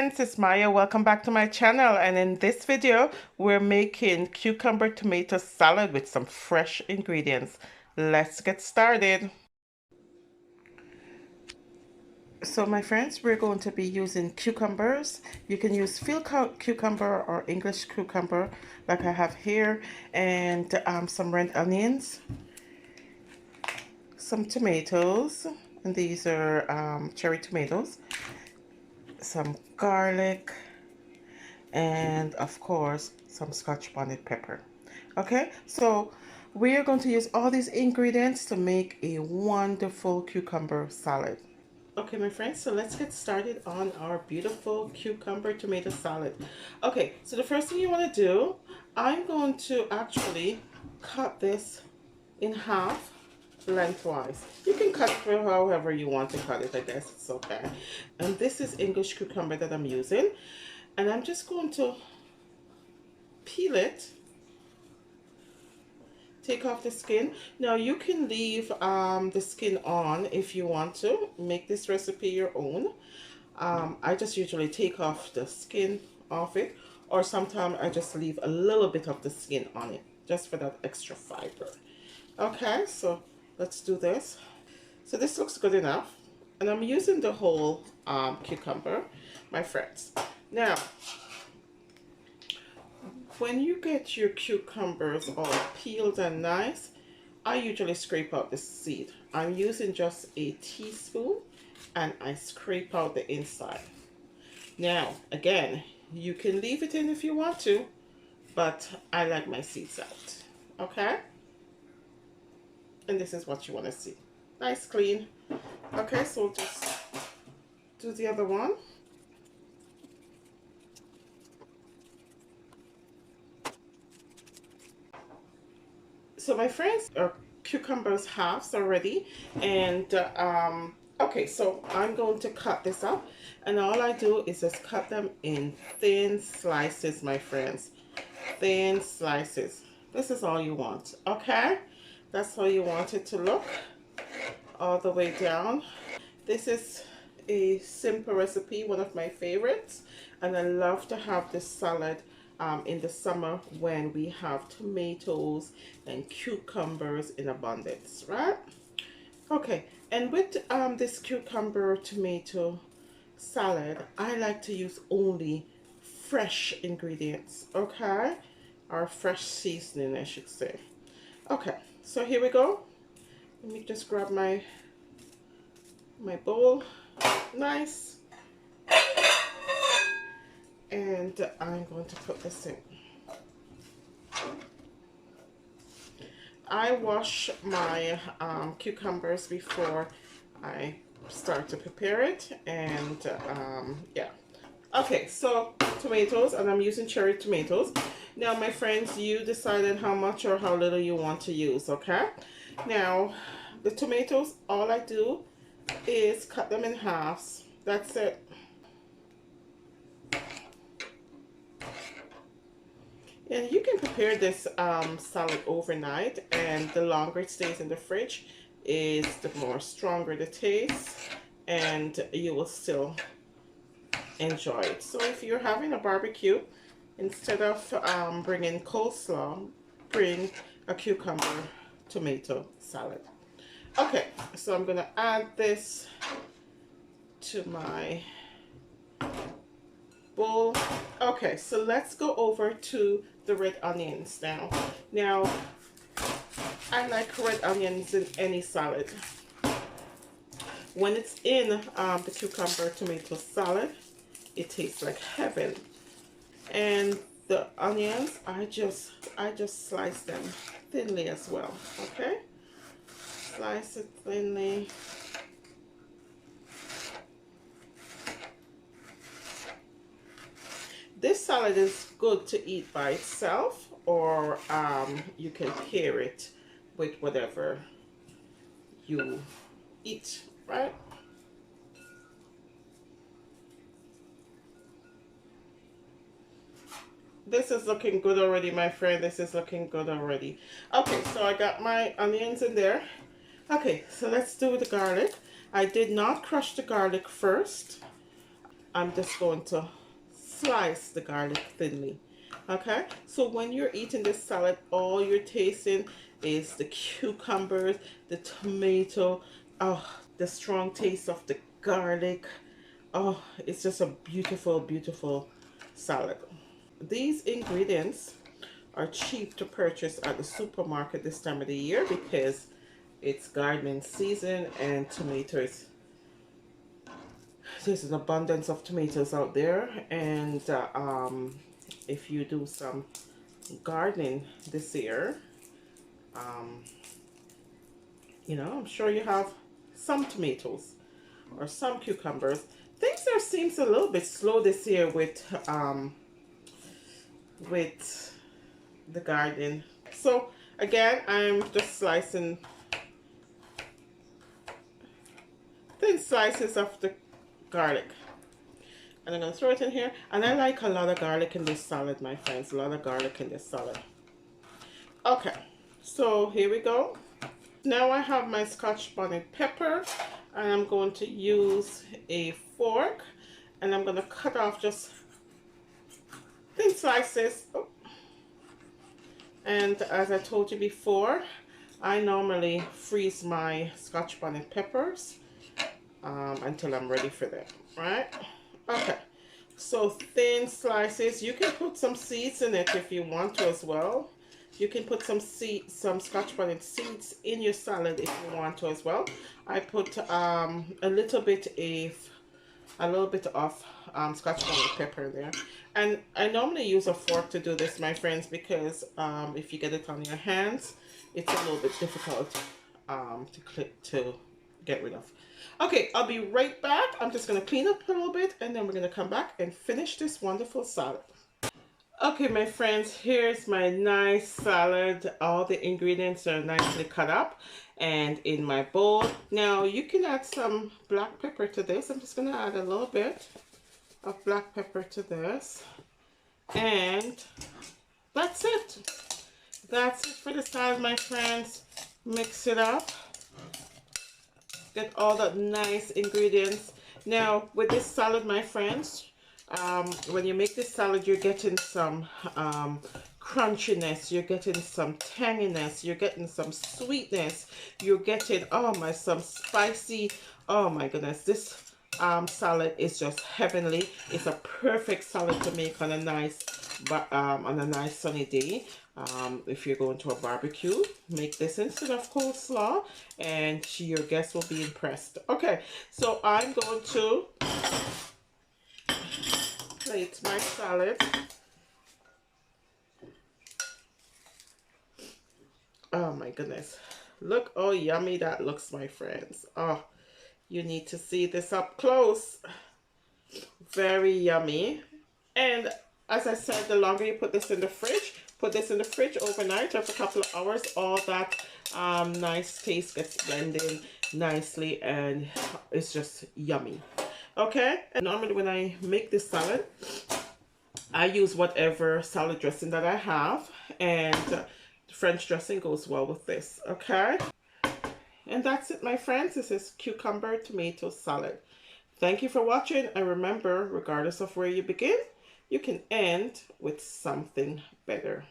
friends, it's Maya. Welcome back to my channel, and in this video we're making cucumber tomato salad with some fresh ingredients. Let's get started. So my friends, we're going to be using cucumbers. You can use field cucumber or English cucumber like I have here, and some red onions, some tomatoes, and these are cherry tomatoes, some garlic, and of course some scotch bonnet pepper. Okay, so we are going to use all these ingredients to make a wonderful cucumber salad. Okay, my friends, so let's get started on our beautiful cucumber tomato salad. Okay, so the first thing you want to do, I'm going to actually cut this in half lengthwise. You can cut it however you want to cut it, I guess it's okay. And this is English cucumber that I'm using, and I'm just going to peel it, take off the skin. Now you can leave the skin on if you want to make this recipe your own. I just usually take off the skin off it, or sometimes I just leave a little bit of the skin on it just for that extra fiber. Okay, so let's do this. So this looks good enough, and I'm using the whole cucumber, my friends. Now when you get your cucumbers all peeled and nice, I usually scrape out the seed. I'm using just a teaspoon, and I scrape out the inside. Now, again, you can leave it in if you want to, but I like my seeds out. Okay? And this is what you want to see. Nice, clean. Okay, so just do the other one. So my friends, our cucumbers halves already, and okay, so I'm going to cut this up, and all I do is just cut them in thin slices, my friends. Thin slices. This is all you want. Okay, that's how you want it to look, all the way down. This is a simple recipe, one of my favorites, and I love to have this salad in the summer when we have tomatoes and cucumbers in abundance, right? Okay, and with this cucumber tomato salad, I like to use only fresh ingredients, okay? Or fresh seasoning, I should say. Okay, so here we go. Let me just grab my bowl. Nice. And I'm going to put this in. I wash my cucumbers before I start to prepare it, and yeah. Okay, so tomatoes, and I'm using cherry tomatoes. Now, my friends, you decided how much or how little you want to use, okay? Now, the tomatoes, all I do is cut them in halves. That's it. And you can prepare this salad overnight, and the longer it stays in the fridge is the more stronger the taste, and you will still enjoy it. So if you're having a barbecue, instead of bringing coleslaw, bring a cucumber tomato salad. Okay, so I'm gonna add this to my bowl. Okay, so let's go over to the red onions now. Now, I like red onions in any salad. When it's in the cucumber tomato salad, it tastes like heaven. And the onions, I just slice them thinly as well. Okay, slice it thinly. This salad is good to eat by itself, or you can pair it with whatever you eat, right? This is looking good already, my friend. This is looking good already. Okay, so I got my onions in there. Okay, so let's do the garlic. I did not crush the garlic first. I'm just going to slice the garlic thinly. Okay, so when you're eating this salad, all you're tasting is the cucumbers, the tomato, oh, the strong taste of the garlic. Oh, it's just a beautiful, beautiful salad. These ingredients are cheap to purchase at the supermarket this time of the year because it's gardening season and tomatoes. There's an abundance of tomatoes out there, and if you do some gardening this year, um, you know, I'm sure you have some tomatoes or some cucumbers. Things there seems a little bit slow this year with the garden. So again, I'm just slicing thin slices of the garlic, and I'm gonna throw it in here. And I like a lot of garlic in this salad, my friends. A lot of garlic in this salad. Okay, so here we go. Now I have my Scotch bonnet pepper, and I'm going to use a fork, and I'm going to cut off just thin slices. Oh. And as I told you before, I normally freeze my Scotch bonnet peppers until I'm ready for them, right? Okay, so thin slices. You can put some seeds in it if you want to as well. You can put some Scotch bonnet seeds in your salad if you want to as well. I put a little bit of Scotch bonnet pepper there, and I normally use a fork to do this, my friends, because if you get it on your hands, it's a little bit difficult to get rid of. Okay, I'll be right back. I'm just gonna clean up a little bit, and then we're gonna come back and finish this wonderful salad. Okay, my friends, here's my nice salad. All the ingredients are nicely cut up and in my bowl. Now, you can add some black pepper to this. I'm just going to add a little bit of black pepper to this. And that's it. That's it for the salad, my friends. Mix it up. Get all the nice ingredients. Now, with this salad, my friends, when you make this salad, you're getting some crunchiness, you're getting some tanginess, you're getting some sweetness, you're getting, some spicy. Oh my goodness, this salad is just heavenly. It's a perfect salad to make on a nice sunny day. If you're going to a barbecue, make this instead of coleslaw, and your guests will be impressed. Okay, so I'm going to plate my salad. Oh my goodness, look how yummy that looks, my friends. Oh, you need to see this up close. Very yummy. And as I said, the longer you put this in the fridge, overnight or for a couple of hours, all that nice taste gets blended nicely, and it's just yummy. Okay, and normally when I make this salad, I use whatever salad dressing that I have, and French dressing goes well with this. Okay, and that's it, my friends. This is cucumber tomato salad. Thank you for watching, and remember, regardless of where you begin, you can end with something better.